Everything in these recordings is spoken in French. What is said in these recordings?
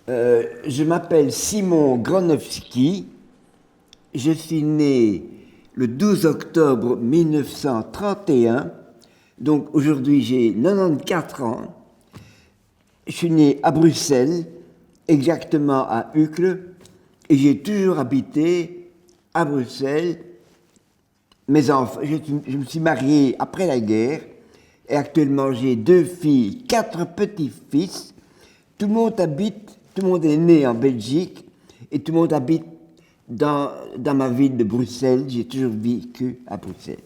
Je m'appelle Simon Gronowski. Je suis né le 12 octobre 1931. Donc aujourd'hui j'ai 94 ans. Je suis né à Bruxelles, exactement à Uccle, et j'ai toujours habité à Bruxelles. Mes enfants, je me suis marié après la guerre, et actuellement j'ai 2 filles, 4 petits-fils. Tout le monde est né en Belgique, et tout le monde habite dans ma ville de Bruxelles. J'ai toujours vécu à Bruxelles.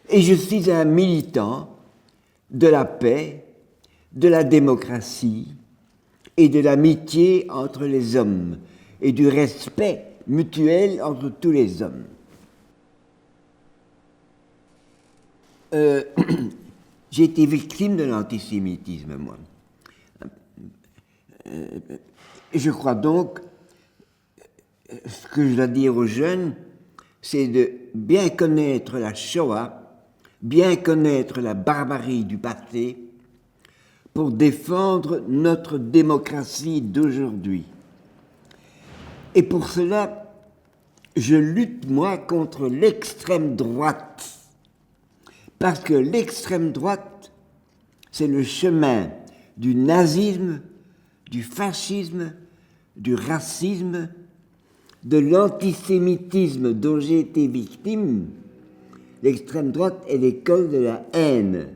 Et je suis un militant de la paix, de la démocratie et de l'amitié entre les hommes et du respect mutuel entre tous les hommes. J'ai été victime de l'antisémitisme, moi. Je crois donc, ce que je dois dire aux jeunes, c'est de bien connaître la Shoah, bien connaître la barbarie du passé, pour défendre notre démocratie d'aujourd'hui. Et pour cela, je lutte, moi, contre l'extrême droite. Parce que l'extrême droite, c'est le chemin du nazisme, du fascisme, du racisme, de l'antisémitisme dont j'ai été victime. L'extrême droite est l'école de la haine.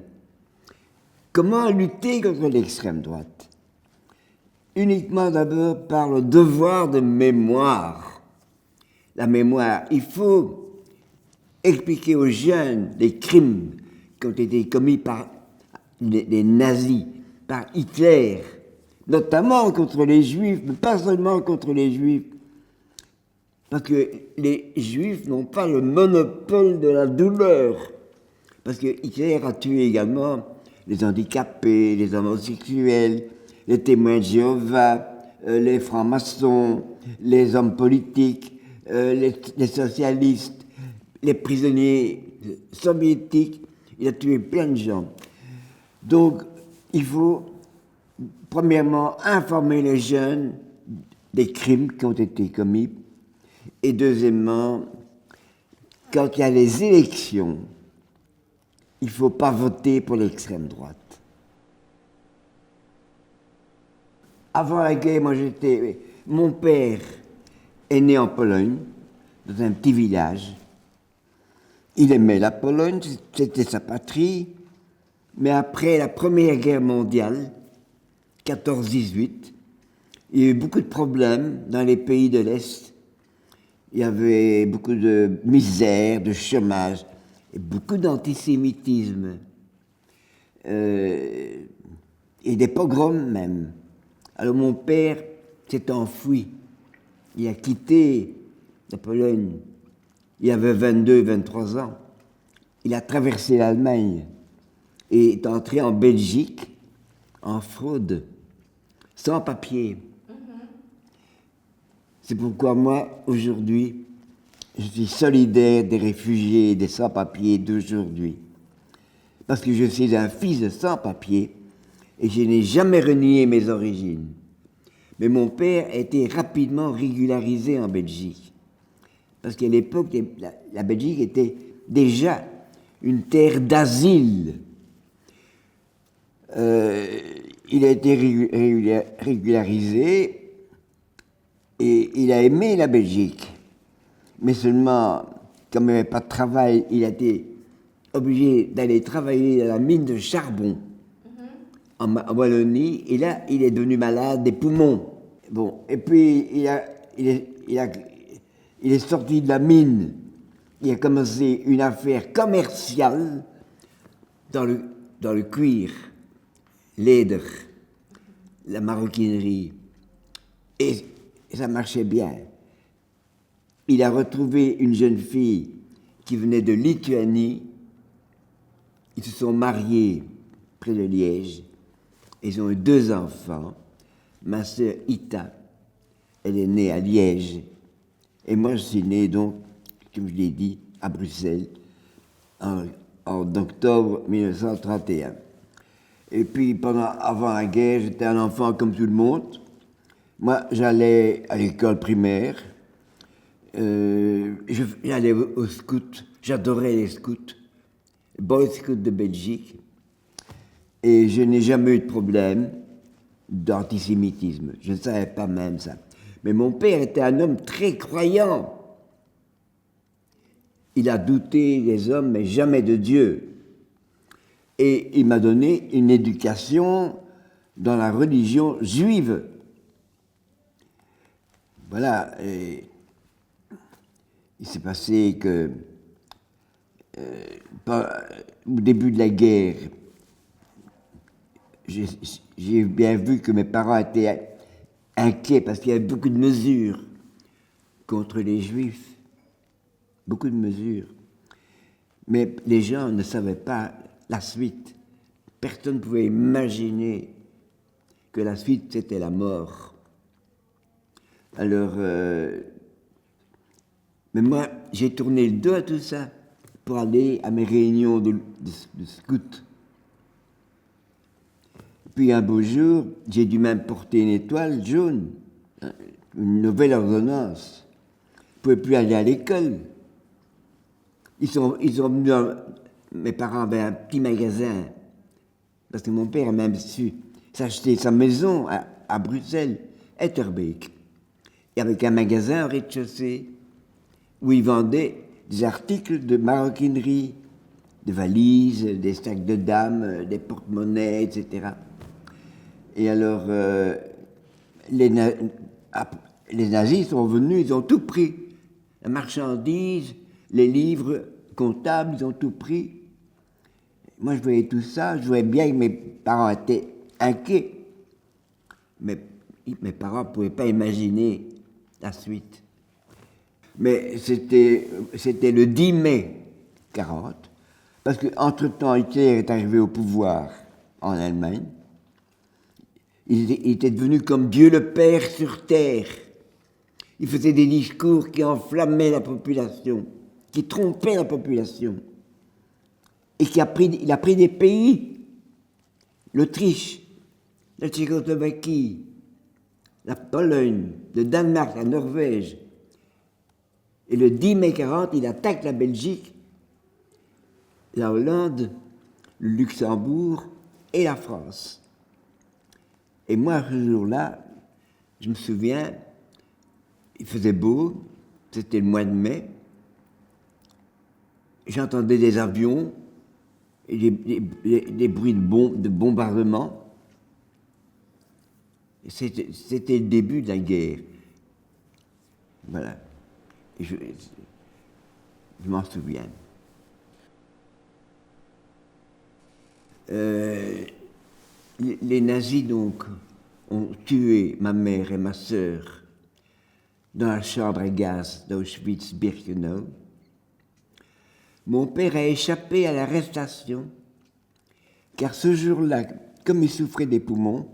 Comment lutter contre l'extrême droite? Uniquement d'abord par le devoir de mémoire. La mémoire, il faut expliquer aux jeunes les crimes qui ont été commis par les nazis, par Hitler, notamment contre les juifs, mais pas seulement contre les juifs, parce que les juifs n'ont pas le monopole de la douleur, parce que Hitler a tué également les handicapés, les homosexuels, les témoins de Jéhovah, les francs-maçons, les hommes politiques, les socialistes, les prisonniers soviétiques. Il a tué plein de gens. Donc, il faut, premièrement, informer les jeunes des crimes qui ont été commis. Et deuxièmement, quand il y a les élections, il ne faut pas voter pour l'extrême droite. Avant la guerre, mon père est né en Pologne, dans un petit village. Il aimait la Pologne, c'était sa patrie. Mais après la Première Guerre mondiale, 14-18, il y a eu beaucoup de problèmes dans les pays de l'Est. Il y avait beaucoup de misère, de chômage, et beaucoup d'antisémitisme. Et des pogroms même. Alors mon père s'est enfui. Il a quitté la Pologne. Il avait 22-23 ans. Il a traversé l'Allemagne et est entré en Belgique en fraude, sans papier. C'est pourquoi moi, aujourd'hui, je suis solidaire des réfugiés et des sans-papiers d'aujourd'hui. Parce que je suis un fils de sans-papiers et je n'ai jamais renié mes origines. Mais mon père a été rapidement régularisé en Belgique. Parce qu'à l'époque, la Belgique était déjà une terre d'asile. Il a été régularisé et il a aimé la Belgique. Mais seulement, comme il n'y avait pas de travail, il a été obligé d'aller travailler dans la mine de charbon en Wallonie. Et là, il est devenu malade des poumons. Bon, et puis, il est sorti de la mine. Il a commencé une affaire commerciale dans le cuir, leder, la maroquinerie. Et ça marchait bien. Il a retrouvé une jeune fille qui venait de Lituanie. Ils se sont mariés près de Liège. Ils ont eu 2 enfants. Ma sœur Ita, elle est née à Liège. Et moi, je suis né, donc, comme je l'ai dit, à Bruxelles, en octobre 1931. Et puis, avant la guerre, j'étais un enfant comme tout le monde. Moi, j'allais à l'école primaire, j'allais au scout, j'adorais les scouts, Boy Scouts de Belgique, et je n'ai jamais eu de problème d'antisémitisme. Je ne savais pas même ça. Mais mon père était un homme très croyant. Il a douté des hommes, mais jamais de Dieu. Et il m'a donné une éducation dans la religion juive. Voilà. Et il s'est passé que, au début de la guerre, j'ai bien vu que mes parents étaient inquiets parce qu'il y avait beaucoup de mesures contre les Juifs. Beaucoup de mesures. Mais les gens ne savaient pas la suite. Personne ne pouvait imaginer que la suite, c'était la mort. Alors, mais moi, j'ai tourné le dos à tout ça pour aller à mes réunions de scouts. Puis un beau jour, j'ai dû même porter une étoile jaune, une nouvelle ordonnance. Je ne pouvais plus aller à l'école. Ils ont venu, mes parents avaient un petit magasin, parce que mon père a même su s'acheter sa maison à Bruxelles, Etterbeek, et avec un magasin au rez-de-chaussée, où ils vendaient des articles de maroquinerie, des valises, des sacs de dames, des porte-monnaies, etc. Et alors, les nazis sont venus, ils ont tout pris. La marchandise, les livres comptables, ils ont tout pris. Moi, je voyais tout ça, je voyais bien que mes parents étaient inquiets. Mais mes parents ne pouvaient pas imaginer la suite. Mais c'était le 10 mai 40, parce qu'entre-temps, Hitler est arrivé au pouvoir en Allemagne. Il était devenu comme Dieu le Père sur terre. Il faisait des discours qui enflammaient la population, qui trompaient la population. Et il a pris des pays, l'Autriche, la Tchécoslovaquie, la Pologne, le Danemark, la Norvège. Et le 10 mai 40, il attaque la Belgique, la Hollande, le Luxembourg et la France. Et moi, ce jour-là, je me souviens, il faisait beau, c'était le mois de mai, j'entendais des avions et des bruits de bombardement. C'était le début de la guerre. Voilà. Et je m'en souviens. Les nazis, donc, ont tué ma mère et ma sœur dans la chambre à gaz d'Auschwitz-Birkenau. Mon père a échappé à l'arrestation, car ce jour-là, comme il souffrait des poumons,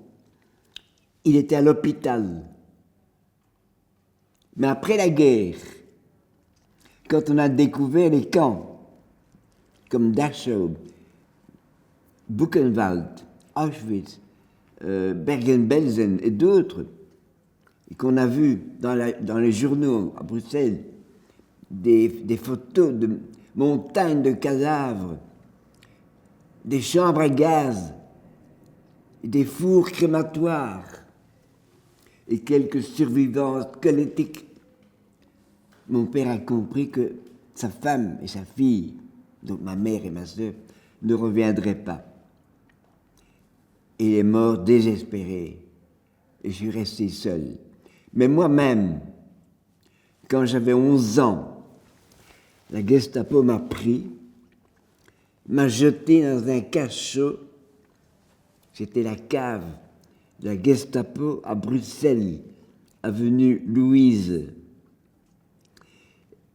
il était à l'hôpital. Mais après la guerre, quand on a découvert les camps, comme Dachau, Buchenwald, Auschwitz, Bergen-Belsen et d'autres, et qu'on a vu dans les journaux à Bruxelles des photos de montagnes de cadavres, des chambres à gaz, des fours crématoires et quelques survivants squelettiques, mon père a compris que sa femme et sa fille, donc ma mère et ma sœur, ne reviendraient pas. Il est mort désespéré et je suis resté seul. Mais moi-même, quand j'avais 11 ans, la Gestapo m'a pris, m'a jeté dans un cachot. C'était la cave de la Gestapo à Bruxelles, avenue Louise.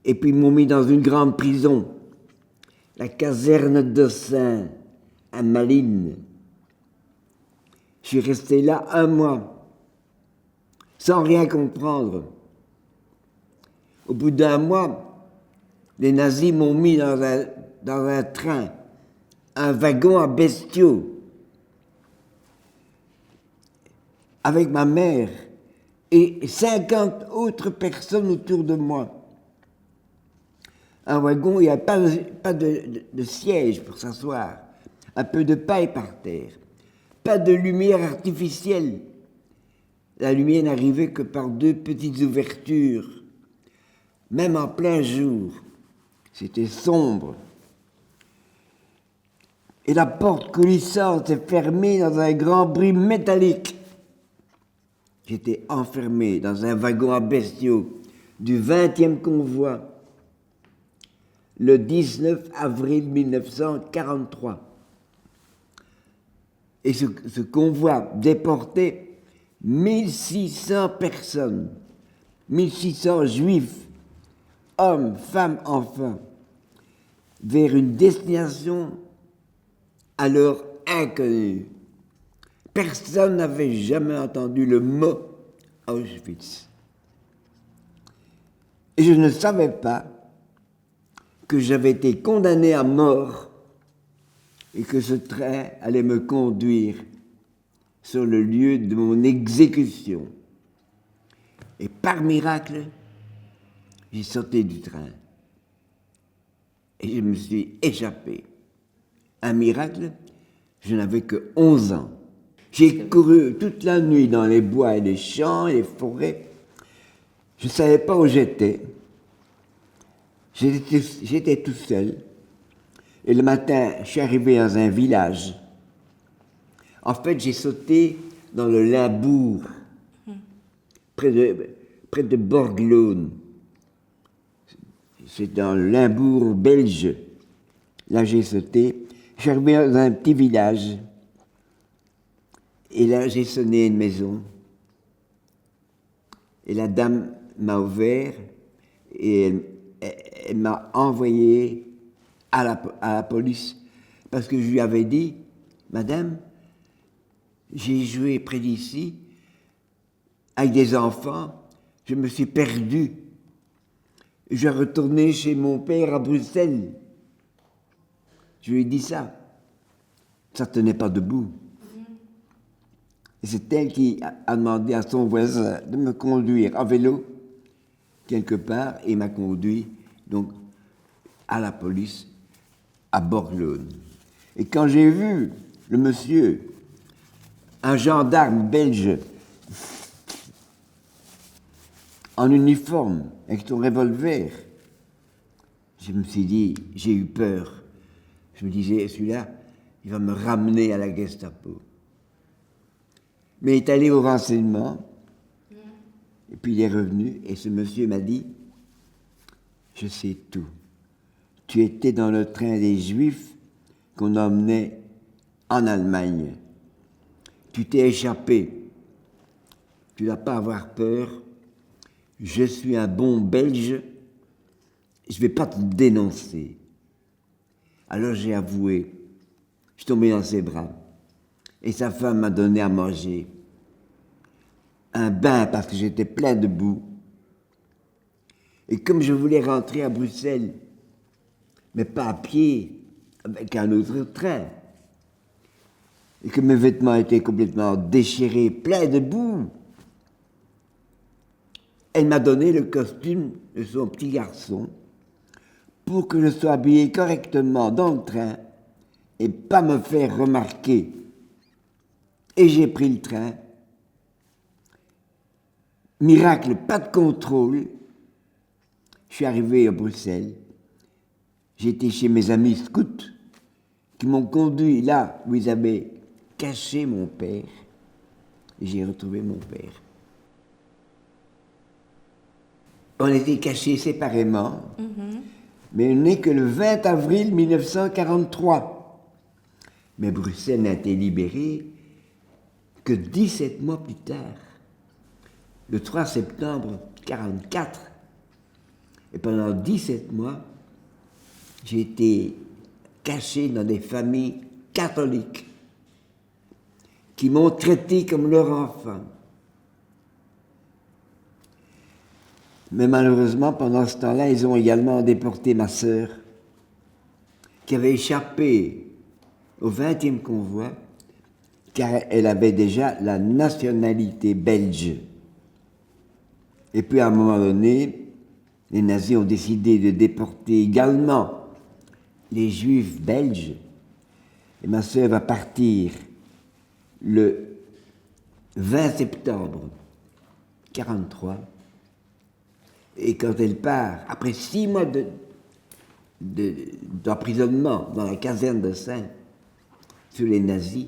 Et puis ils m'ont mis dans une grande prison, la caserne d'Ossin, à Malines. Je suis resté là 1 mois, sans rien comprendre. Au bout d'1 mois, les nazis m'ont mis dans un train, un wagon à bestiaux, avec ma mère et 50 autres personnes autour de moi. Un wagon, il n'y a pas de siège pour s'asseoir, un peu de paille par terre, pas de lumière artificielle. La lumière n'arrivait que par 2 petites ouvertures, même en plein jour. C'était sombre. Et la porte coulissante s'est fermée dans un grand bruit métallique. J'étais enfermé dans un wagon à bestiaux du 20e convoi, le 19 avril 1943. Et ce convoi déportait 1600 personnes, 1600 juifs, hommes, femmes, enfants, vers une destination alors inconnue. Personne n'avait jamais entendu le mot Auschwitz. Et je ne savais pas que j'avais été condamné à mort et que ce train allait me conduire sur le lieu de mon exécution. Et par miracle, j'ai sauté du train et je me suis échappé. Un miracle, je n'avais que 11 ans. J'ai couru toute la nuit dans les bois et les champs et les forêts. Je ne savais pas où j'étais. J'étais tout seul. Et le matin, je suis arrivé dans un village. En fait, j'ai sauté dans le Limbourg, près de Borglone. C'est dans le Limbourg belge. Là, j'ai sauté. Je suis arrivé dans un petit village. Et là, j'ai sonné à une maison. Et la dame m'a ouvert et elle m'a envoyé à la police parce que je lui avais dit, Madame, j'ai joué près d'ici avec des enfants, je me suis perdu. Je retournais chez mon père à Bruxelles. Je lui ai dit ça. Ça ne tenait pas debout. Et c'est elle qui a demandé à son voisin de me conduire en vélo quelque part et m'a conduit donc à la police à Borglone. Et quand j'ai vu le monsieur, un gendarme belge en uniforme avec son revolver, je me suis dit, j'ai eu peur. Je me disais, celui-là, il va me ramener à la Gestapo. Mais il est allé au renseignement, et puis il est revenu, et ce monsieur m'a dit, je sais tout. Tu étais dans le train des Juifs qu'on emmenait en Allemagne. Tu t'es échappé. Tu n'as pas à avoir peur. Je suis un bon Belge. Je ne vais pas te dénoncer. Alors j'ai avoué. Je suis tombé dans ses bras. Et sa femme m'a donné à manger. Un bain parce que j'étais plein de boue. Et comme je voulais rentrer à Bruxelles, mais pas à pied, avec un autre train, et que mes vêtements étaient complètement déchirés, pleins de boue, elle m'a donné le costume de son petit garçon pour que je sois habillé correctement dans le train et pas me faire remarquer. Et j'ai pris le train. Miracle, pas de contrôle. Je suis arrivé à Bruxelles. J'étais chez mes amis scouts qui m'ont conduit là où ils avaient caché mon père. Et j'ai retrouvé mon père. On était cachés séparément, mais on n'est que le 20 avril 1943. Mais Bruxelles n'a été libérée que 17 mois plus tard, le 3 septembre 1944. Et pendant 17 mois, j'ai été caché dans des familles catholiques qui m'ont traité comme leur enfant. Mais malheureusement, pendant ce temps-là, ils ont également déporté ma sœur, qui avait échappé au 20e convoi, car elle avait déjà la nationalité belge. Et puis à un moment donné, les nazis ont décidé de déporter également les juifs belges. Et ma sœur va partir le 20 septembre 1943. Et quand elle part, après 6 mois d'emprisonnement dans la caserne de Saint sous les nazis,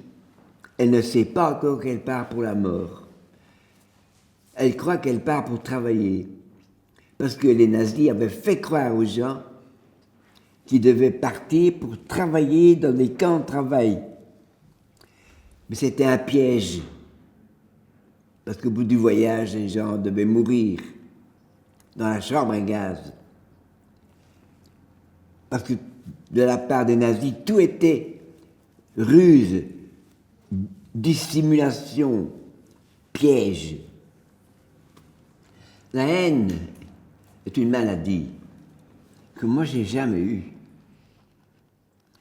elle ne sait pas encore qu'elle part pour la mort. Elle croit qu'elle part pour travailler. Parce que les nazis avaient fait croire aux gens qu'ils devaient partir pour travailler dans des camps de travail. Mais c'était un piège. Parce qu'au bout du voyage, les gens devaient mourir dans la chambre à gaz. Parce que de la part des nazis, tout était ruse, dissimulation, piège. La haine est une maladie que moi j'ai jamais eue.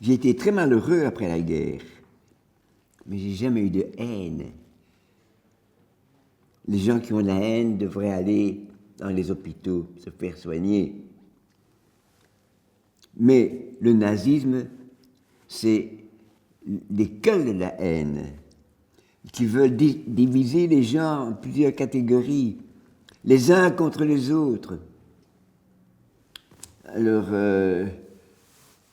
J'ai été très malheureux après la guerre, mais j'ai jamais eu de haine. Les gens qui ont de la haine devraient aller dans les hôpitaux se faire soigner. Mais le nazisme, c'est l'école de la haine qui veut diviser les gens en plusieurs catégories, les uns contre les autres. Alors,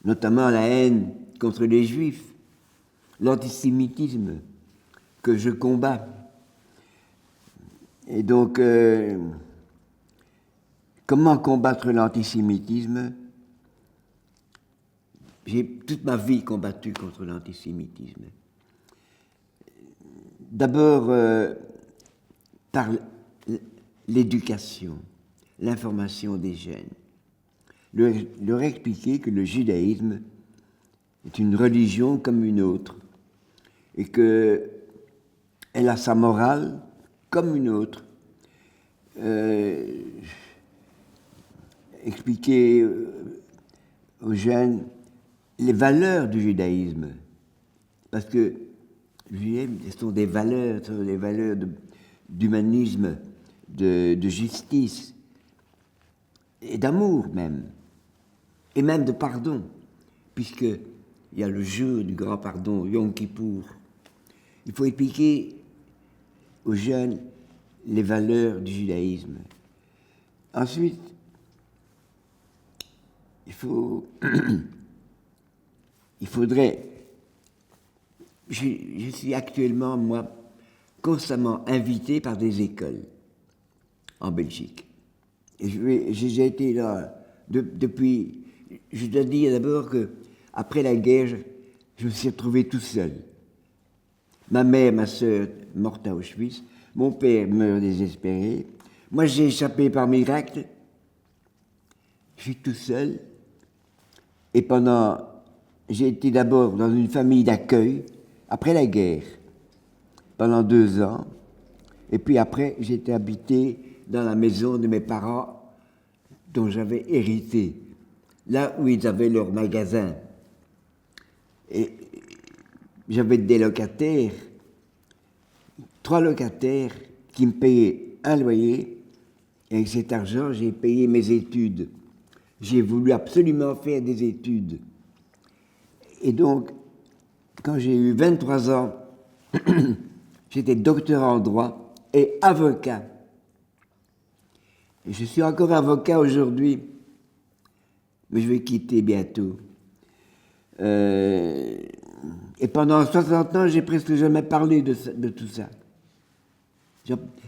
notamment la haine contre les juifs, l'antisémitisme que je combats. Et donc, comment combattre l'antisémitisme ? J'ai toute ma vie combattu contre l'antisémitisme. D'abord, par l'éducation, l'information des jeunes. Leur expliquer que le judaïsme est une religion comme une autre et qu'elle a sa morale comme une autre. Expliquer aux jeunes les valeurs du judaïsme, parce que le judaïsme, ce sont des valeurs d'humanisme, de justice, et d'amour même, et même de pardon, puisqu'il y a le jour du grand pardon, Yom Kippour. Il faut expliquer aux jeunes les valeurs du judaïsme. Ensuite, il faudrait... Je suis actuellement, moi, constamment invité par des écoles en Belgique. Et j'ai été là depuis... Je dois dire d'abord qu'après la guerre, je me suis retrouvé tout seul. Ma mère, ma sœur, morte à Auschwitz. Mon père meurt désespéré. Moi, j'ai échappé par miracle. Je suis tout seul. Et j'ai été d'abord dans une famille d'accueil, après la guerre, pendant 2 ans. Et puis après, j'ai été habité dans la maison de mes parents, dont j'avais hérité, là où ils avaient leur magasin. Et j'avais des locataires, 3 locataires qui me payaient un loyer, et avec cet argent, j'ai payé mes études. J'ai voulu absolument faire des études. Et donc, quand j'ai eu 23 ans, j'étais docteur en droit et avocat. Et je suis encore avocat aujourd'hui, mais je vais quitter bientôt. Et pendant 60 ans, j'ai presque jamais parlé de tout ça.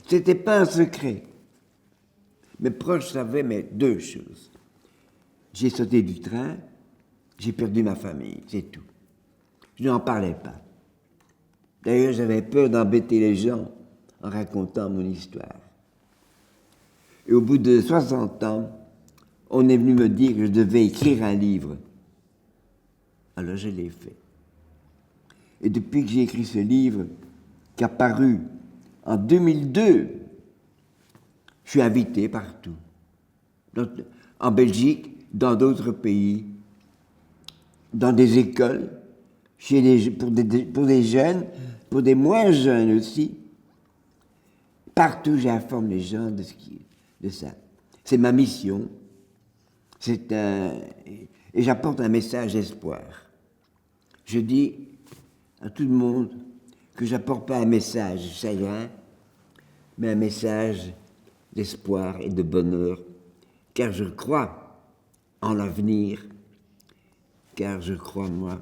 C'était pas un secret. Mes proches savaient, mais 2 choses. J'ai sauté du train, j'ai perdu ma famille, c'est tout. Je n'en parlais pas. D'ailleurs, j'avais peur d'embêter les gens en racontant mon histoire. Et au bout de 60 ans, on est venu me dire que je devais écrire un livre. Alors je l'ai fait. Et depuis que j'ai écrit ce livre, qui a paru en 2002, je suis invité partout. En Belgique, dans d'autres pays, dans des écoles, pour des jeunes, pour des moins jeunes aussi. Partout, j'informe les gens de ça. C'est ma mission. Et j'apporte un message d'espoir. Je dis à tout le monde que j'apporte pas un message de chagrin, mais un message d'espoir et de bonheur, car je crois en l'avenir, car je crois, moi,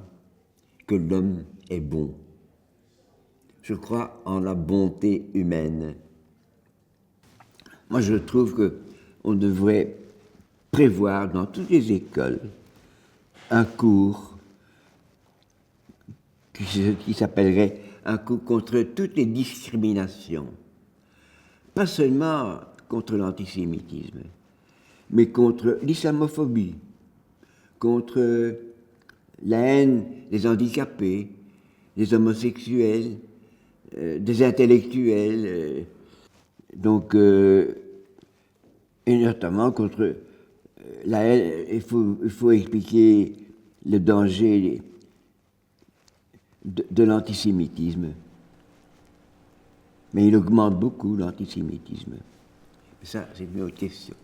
que l'homme est bon. Je crois en la bonté humaine. Moi, je trouve qu'on devrait prévoir dans toutes les écoles un cours qui s'appellerait un cours contre toutes les discriminations. Pas seulement contre l'antisémitisme, mais contre l'islamophobie, contre la haine des handicapés, des homosexuels, des intellectuels, et notamment contre la haine. Il faut expliquer le danger de l'antisémitisme. Mais il augmente beaucoup, l'antisémitisme. Ça, c'est une autre question.